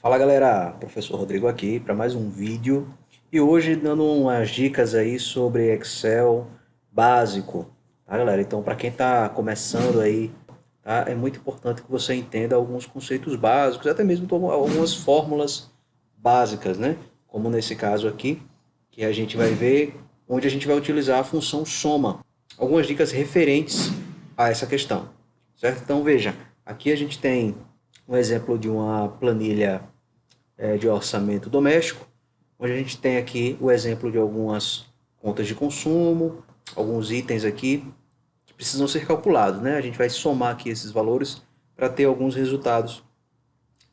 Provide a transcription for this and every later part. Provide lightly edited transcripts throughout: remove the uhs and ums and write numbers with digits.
Fala galera, professor Rodrigo aqui para mais um vídeo e hoje dando umas dicas aí sobre Excel básico, tá galera? Então para quem está começando aí, tá? É muito importante que você entenda alguns conceitos básicos, até mesmo algumas fórmulas básicas, né? Como nesse caso aqui, que a gente vai ver onde a gente vai utilizar a função soma. Algumas dicas referentes a essa questão, certo? Então veja, aqui a gente tem um exemplo de uma planilha de orçamento doméstico, onde a gente tem aqui o exemplo de algumas contas de consumo, alguns itens aqui que precisam ser calculados, né? A gente vai somar aqui esses valores para ter alguns resultados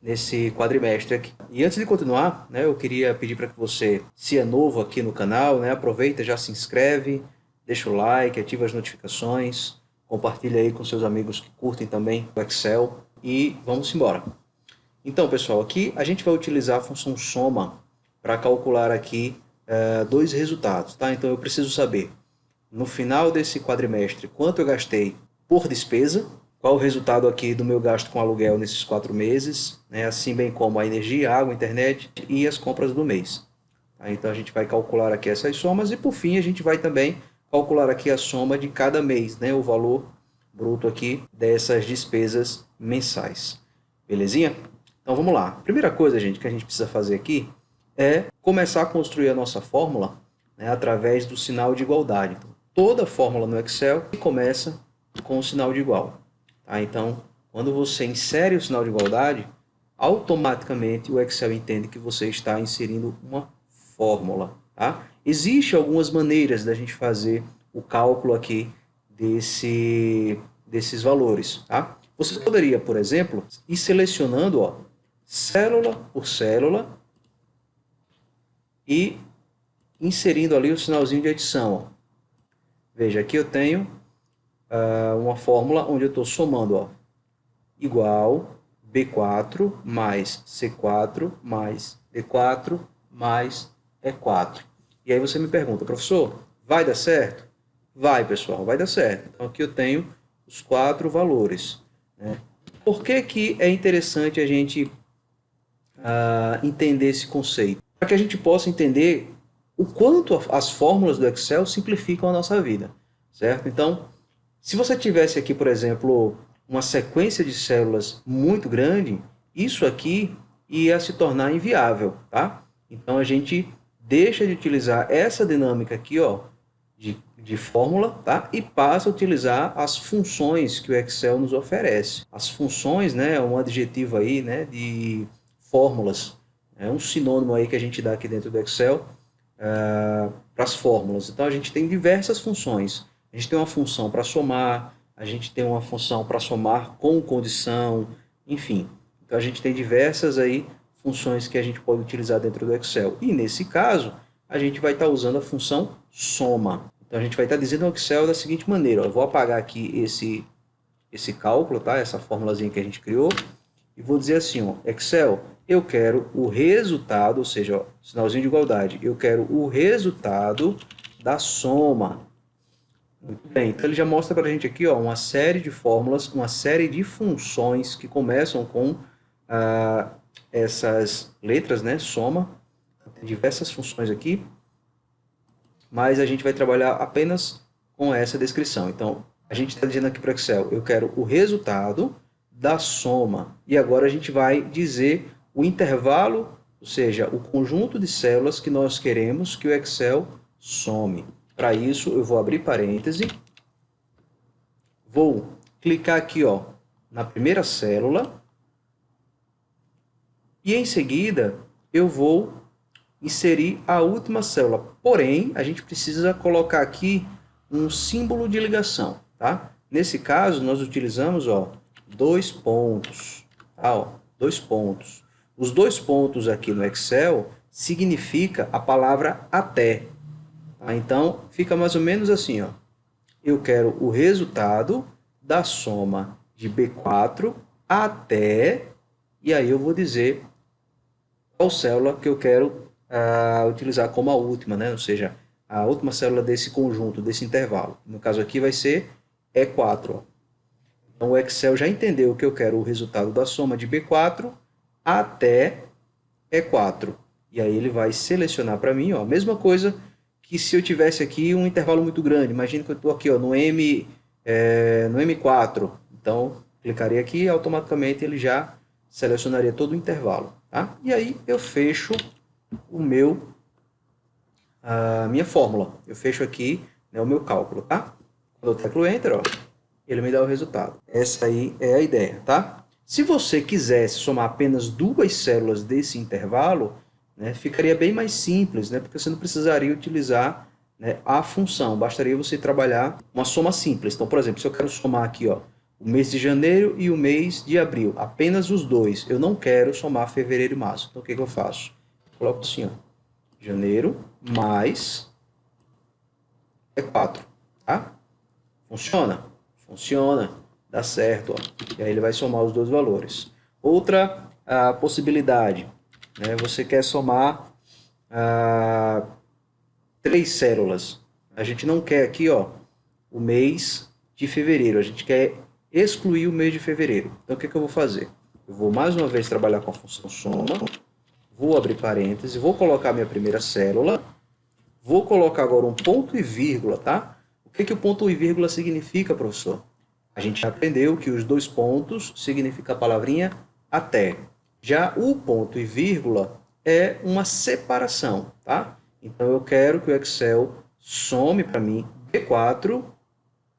nesse quadrimestre aqui. E antes de continuar, né, eu queria pedir para que você, se é novo aqui no canal, né, aproveita, já se inscreve, deixa o like, ativa as notificações, compartilha aí com seus amigos que curtem também o Excel e vamos embora. Então, pessoal, aqui a gente vai utilizar a função soma para calcular aqui dois resultados, tá? Então eu preciso saber, no final desse quadrimestre, quanto eu gastei por despesa, qual o resultado aqui do meu gasto com aluguel nesses 4 meses, né? Assim bem como a energia, água, internet e as compras do mês. Tá? Então a gente vai calcular aqui essas somas e por fim a gente vai também calcular aqui a soma de cada mês, né? O valor bruto aqui dessas despesas mensais. Belezinha? Então vamos lá. A primeira coisa, gente, que a gente precisa fazer aqui é começar a construir a nossa fórmula, né, através do sinal de igualdade. Então, toda fórmula no Excel começa com o sinal de igual. Tá? Então, quando você insere o sinal de igualdade, automaticamente o Excel entende que você está inserindo uma fórmula. Tá? Existem algumas maneiras da gente fazer o cálculo aqui desses valores. Tá? Você poderia, por exemplo, ir selecionando célula por célula e inserindo ali o sinalzinho de adição. Ó. Veja, aqui eu tenho uma fórmula onde eu estou somando igual B4 mais C4 mais D4 mais E4. E aí você me pergunta, professor, vai dar certo? Vai, pessoal, vai dar certo. Então aqui eu tenho os 4 valores. Né? Por que que é interessante a gente entender esse conceito? Para que a gente possa entender o quanto as fórmulas do Excel simplificam a nossa vida, certo? Então, se você tivesse aqui, por exemplo, uma sequência de células muito grande, isso aqui ia se tornar inviável, tá? Então, a gente deixa de utilizar essa dinâmica aqui, de fórmula, tá? E passa a utilizar as funções que o Excel nos oferece. As funções, né, é um adjetivo aí, né, de fórmulas. É um sinônimo aí que a gente dá aqui dentro do Excel para as fórmulas. Então a gente tem diversas funções. A gente tem uma função para somar, a gente tem uma função para somar com condição, enfim. Então a gente tem diversas aí funções que a gente pode utilizar dentro do Excel. E nesse caso, a gente vai estar usando a função soma. Então a gente vai estar dizendo no Excel da seguinte maneira, eu vou apagar aqui esse cálculo, tá? Essa formulazinha que a gente criou, e vou dizer assim, Excel, eu quero o resultado, ou seja, sinalzinho de igualdade, eu quero o resultado da soma. Muito bem, então ele já mostra para a gente aqui uma série de fórmulas, uma série de funções que começam com essas letras, né, soma, tem diversas funções aqui, mas a gente vai trabalhar apenas com essa descrição. Então, a gente está dizendo aqui para o Excel, eu quero o resultado da soma. E agora a gente vai dizer o intervalo, ou seja, o conjunto de células que nós queremos que o Excel some. Para isso, eu vou abrir parêntese, vou clicar aqui na primeira célula e em seguida eu vou inserir a última célula. Porém, a gente precisa colocar aqui um símbolo de ligação, tá? Nesse caso, nós utilizamos, 2 pontos, tá? 2 pontos. Os 2 pontos aqui no Excel significa a palavra até. Tá? Então, fica mais ou menos assim, eu quero o resultado da soma de B4 até, e aí eu vou dizer qual célula que eu quero utilizar como a última, né? Ou seja, a última célula desse conjunto, desse intervalo. No caso aqui vai ser E4. Então o Excel já entendeu que eu quero o resultado da soma de B4 até E4. E aí ele vai selecionar para mim, ó, a mesma coisa que se eu tivesse aqui um intervalo muito grande. Imagina que eu estou aqui, ó, no M4. Então, clicaria aqui e automaticamente ele já selecionaria todo o intervalo. Tá? E aí eu fecho a minha fórmula. Eu fecho aqui, né, o meu cálculo. Tá? Quando eu teclo Enter, ó, ele me dá o resultado. Essa aí é a ideia. Tá? Se você quisesse somar apenas duas células desse intervalo, né, ficaria bem mais simples, né, porque você não precisaria utilizar, né, a função. Bastaria você trabalhar uma soma simples. Então, por exemplo, se eu quero somar aqui, ó, o mês de janeiro e o mês de abril, apenas os dois. Eu não quero somar fevereiro e março. Então, o que eu faço? Eu coloco assim, ó, janeiro mais E4. Tá? Funciona? Funciona. Dá certo. Ó. E aí ele vai somar os dois valores. Outra possibilidade, né? Você quer somar 3 células. A gente não quer aqui, ó, o mês de fevereiro. A gente quer excluir o mês de fevereiro. Então, o que eu vou fazer? Eu vou mais uma vez trabalhar com a função soma. Vou abrir parênteses. Vou colocar minha primeira célula. Vou colocar agora um ponto e vírgula, tá? O que o ponto e vírgula significa, professor? A gente já aprendeu que os dois pontos significa a palavrinha até. Já o ponto e vírgula é uma separação, tá? Então eu quero que o Excel some para mim B4,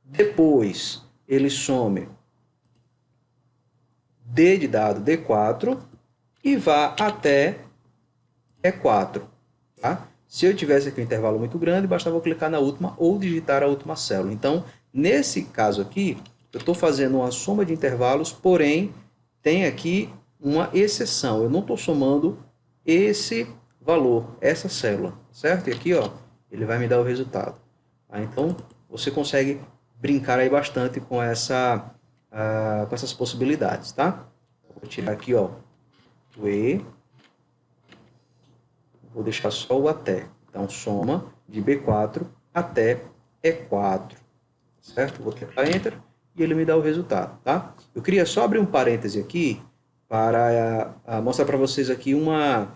depois ele some D de dado D4 e vá até E4, tá? Se eu tivesse aqui um intervalo muito grande, bastava eu clicar na última ou digitar a última célula. Então, nesse caso aqui, eu estou fazendo uma soma de intervalos, porém, tem aqui uma exceção. Eu não estou somando esse valor, essa célula, certo? E aqui, ó, ele vai me dar o resultado. Então, você consegue brincar aí bastante com essas possibilidades, tá? Vou tirar aqui, ó, o E. Vou deixar só o até. Então, soma de B4 até E4. Certo? Vou clicar Enter e ele me dá o resultado, tá? Eu queria só abrir um parêntese aqui para mostrar para vocês aqui uma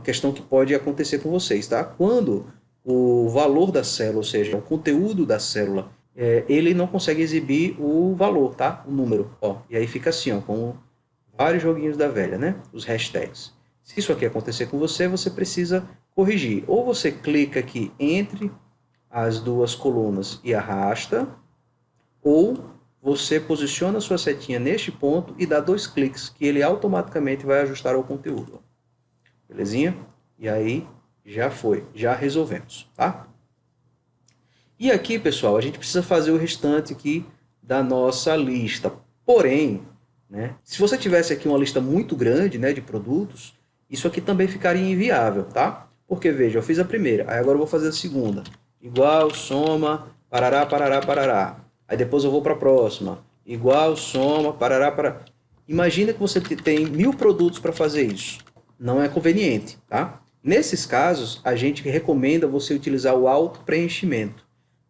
questão que pode acontecer com vocês, tá? Quando o valor da célula, ou seja, o conteúdo da célula, ele não consegue exibir o valor, tá? O número, ó. E aí fica assim, ó, com vários joguinhos da velha, né? Os hashtags. Se isso aqui acontecer com você, você precisa corrigir. Ou você clica aqui entre as duas colunas e arrasta, ou você posiciona a sua setinha neste ponto e dá 2 cliques, que ele automaticamente vai ajustar ao conteúdo. Belezinha? E aí, já foi. Já resolvemos, tá? E aqui, pessoal, a gente precisa fazer o restante aqui da nossa lista. Porém, né, se você tivesse aqui uma lista muito grande, né, de produtos, isso aqui também ficaria inviável, tá? Porque, veja, eu fiz a primeira, aí agora eu vou fazer a segunda. Igual, soma, parará, parará, parará. Aí depois eu vou para a próxima. Igual, soma, parará, parará. Imagina que você tem 1000 produtos para fazer isso. Não é conveniente, tá? Nesses casos, a gente recomenda você utilizar o auto-preenchimento.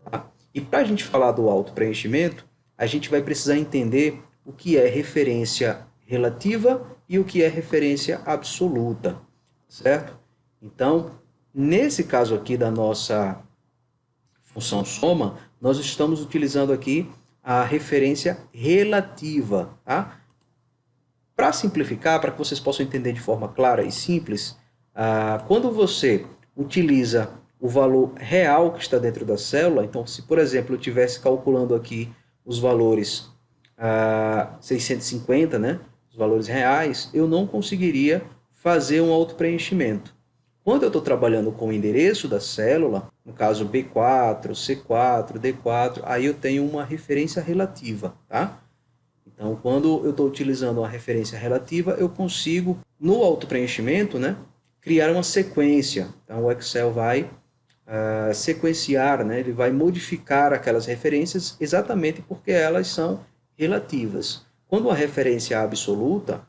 Tá? E para a gente falar do auto-preenchimento, a gente vai precisar entender o que é referência relativa e o que é referência absoluta, certo? Então, nesse caso aqui da nossa função soma, nós estamos utilizando aqui a referência relativa, tá? Para simplificar, para que vocês possam entender de forma clara e simples, quando você utiliza o valor real que está dentro da célula, então se, por exemplo, eu estivesse calculando aqui os valores 650, né? Os valores reais, eu não conseguiria fazer um auto-preenchimento. Quando eu estou trabalhando com o endereço da célula, no caso B4, C4, D4, aí eu tenho uma referência relativa, tá? Então, quando eu estou utilizando uma referência relativa, eu consigo, no auto-preenchimento, né, criar uma sequência. Então, o Excel vai sequenciar, né, ele vai modificar aquelas referências exatamente porque elas são relativas. Quando a referência é absoluta,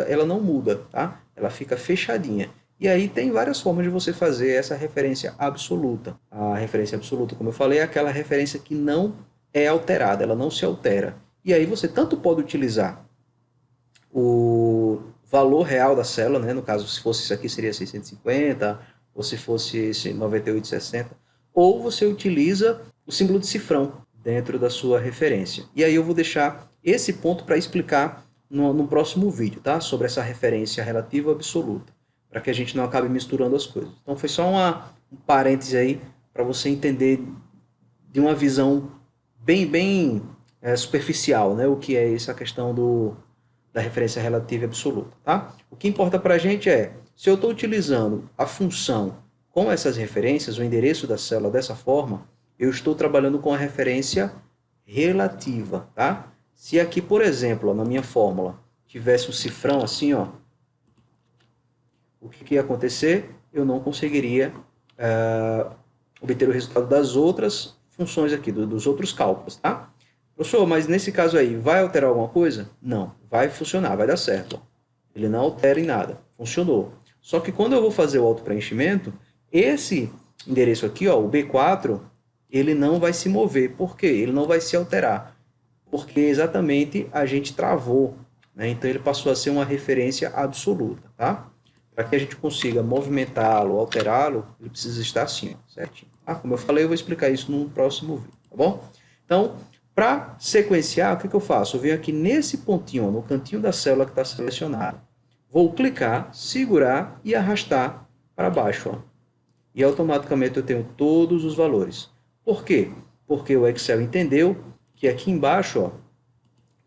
ela não muda, tá? Ela fica fechadinha. E aí tem várias formas de você fazer essa referência absoluta. A referência absoluta, como eu falei, é aquela referência que não é alterada, ela não se altera. E aí você tanto pode utilizar valor real da célula, né? No caso, se fosse isso aqui, seria 650, ou se fosse esse 9860, ou você utiliza o símbolo de cifrão dentro da sua referência. E aí eu vou deixar esse ponto para explicar no próximo vídeo, tá? Sobre essa referência relativa absoluta, para que a gente não acabe misturando as coisas. Então foi só um parêntese aí para você entender de uma visão bem superficial, né? O que é essa questão da referência relativa absoluta, tá? O que importa para a gente é, se eu estou utilizando a função com essas referências, o endereço da célula dessa forma, eu estou trabalhando com a referência relativa, tá? Se aqui, por exemplo, ó, na minha fórmula, tivesse um cifrão assim, ó, o que ia acontecer? Eu não conseguiria obter o resultado das outras funções aqui, dos outros cálculos, tá? Professor, mas nesse caso aí, vai alterar alguma coisa? Não, vai funcionar, vai dar certo. Ó. Ele não altera em nada, funcionou. Só que quando eu vou fazer o autopreenchimento, esse endereço aqui, ó, o B4, ele não vai se mover. Por quê? Ele não vai se alterar. Porque exatamente a gente travou, né? Então ele passou a ser uma referência absoluta, tá? Para que a gente consiga movimentá-lo, alterá-lo, ele precisa estar assim, ó, certinho. Ah, como eu falei, eu vou explicar isso no próximo vídeo, tá bom? Então, para sequenciar, o que eu faço? Eu venho aqui nesse pontinho, ó, no cantinho da célula que está selecionada. Vou clicar, segurar e arrastar para baixo, ó. E automaticamente eu tenho todos os valores. Por quê? Porque o Excel entendeu que aqui embaixo, ó,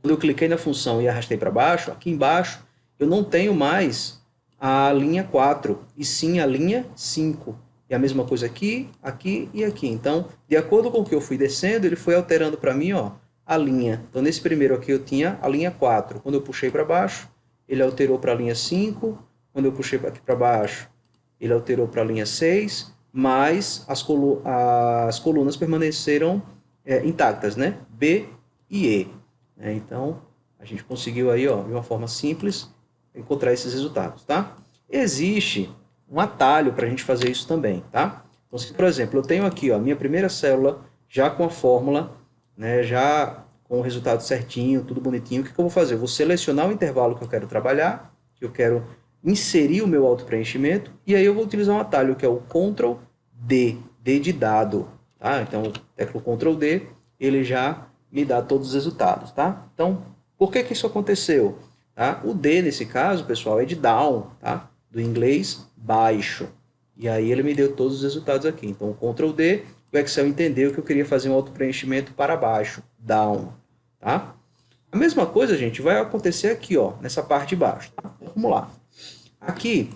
quando eu cliquei na função e arrastei para baixo, aqui embaixo eu não tenho mais a linha 4, e sim a linha 5. E a mesma coisa aqui, aqui e aqui. Então, de acordo com o que eu fui descendo, ele foi alterando para mim, ó, a linha. Então, nesse primeiro aqui eu tinha a linha 4. Quando eu puxei para baixo, ele alterou para a linha 5. Quando eu puxei aqui para baixo, ele alterou para a linha 6. Mas as colunas permaneceram intactas, né? B e E. Então, a gente conseguiu aí, ó, de uma forma simples, encontrar esses resultados, tá? Existe um atalho para a gente fazer isso também, tá? Então, se, por exemplo, eu tenho aqui, ó, a minha primeira célula já com a fórmula, né, já com o resultado certinho, tudo bonitinho, o que eu vou fazer? Eu vou selecionar o intervalo que eu quero trabalhar, que eu quero inserir o meu autopreenchimento, e aí eu vou utilizar um atalho que é o Ctrl D, D de dado, tá? Então, teclo Ctrl D, ele já me dá todos os resultados, tá? Então, por que isso aconteceu? Tá? O D, nesse caso, pessoal, é de down, tá? Do inglês baixo. E aí ele me deu todos os resultados aqui. Então, Ctrl D, o Excel entendeu que eu queria fazer um autopreenchimento para baixo, down, tá? A mesma coisa, gente, vai acontecer aqui, ó, nessa parte de baixo. Tá? Vamos lá. Aqui,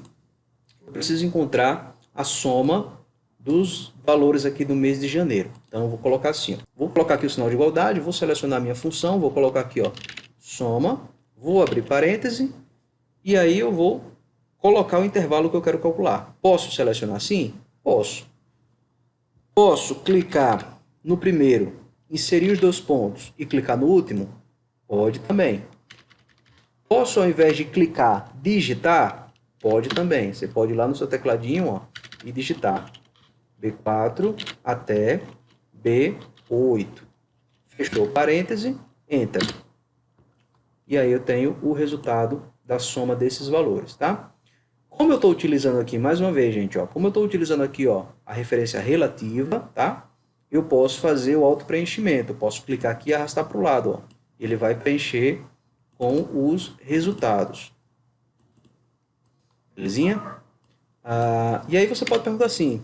eu preciso encontrar a soma dos valores aqui do mês de janeiro. Então, eu vou colocar assim, ó. Vou colocar aqui o sinal de igualdade, vou selecionar a minha função, vou colocar aqui, ó, soma, vou abrir parêntese, e aí eu vou colocar o intervalo que eu quero calcular. Posso selecionar assim? Posso. Posso clicar no primeiro, inserir os 2 pontos e clicar no último? Pode também. Posso, ao invés de clicar, digitar? Pode também. Você pode ir lá no seu tecladinho, ó, e digitar B4 até B8. Fechou parêntese, Enter. E aí eu tenho o resultado da soma desses valores, tá? Como eu estou utilizando aqui, mais uma vez, gente, ó, como eu estou utilizando aqui, ó, a referência relativa, tá? Eu posso fazer o autopreenchimento. Eu posso clicar aqui e arrastar para o lado, ó. Ele vai preencher com os resultados. Belezinha? E aí você pode perguntar assim,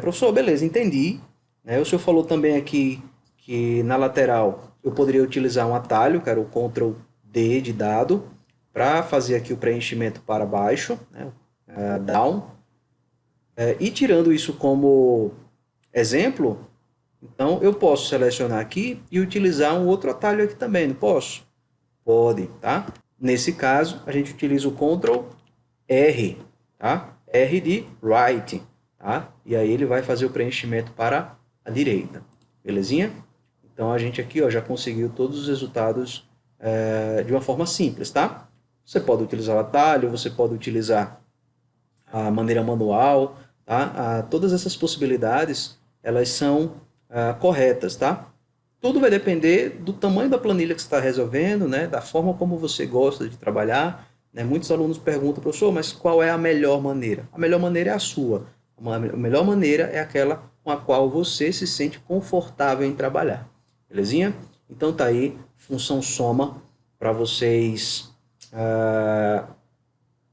professor, beleza, entendi. O senhor falou também aqui que na lateral eu poderia utilizar um atalho, que era o Ctrl D de dado, para fazer aqui o preenchimento para baixo, né, down. E tirando isso como exemplo, então eu posso selecionar aqui e utilizar um outro atalho aqui também, não posso? Pode, tá? Nesse caso, a gente utiliza o Ctrl R, tá? R de right, tá? E aí ele vai fazer o preenchimento para a direita, belezinha? Então a gente aqui, ó, já conseguiu todos os resultados de uma forma simples, tá? Você pode utilizar o atalho, você pode utilizar a maneira manual, tá? Todas essas possibilidades, elas são corretas, tá? Tudo vai depender do tamanho da planilha que você está resolvendo, né? Da forma como você gosta de trabalhar, né? Muitos alunos perguntam, professor, mas qual é a melhor maneira? A melhor maneira é a sua. A melhor maneira é aquela com a qual você se sente confortável em trabalhar. Belezinha? Então tá aí, função soma para vocês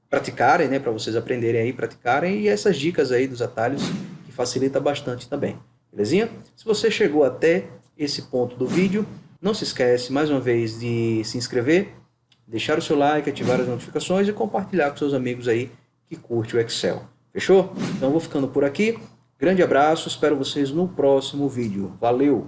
praticarem, né? Para vocês aprenderem aí, praticarem, e essas dicas aí dos atalhos que facilita bastante também. Belezinha? Se você chegou até esse ponto do vídeo, não se esquece mais uma vez de se inscrever, deixar o seu like, ativar as notificações e compartilhar com seus amigos aí que curte o Excel. Fechou? Então eu vou ficando por aqui. Grande abraço, espero vocês no próximo vídeo. Valeu!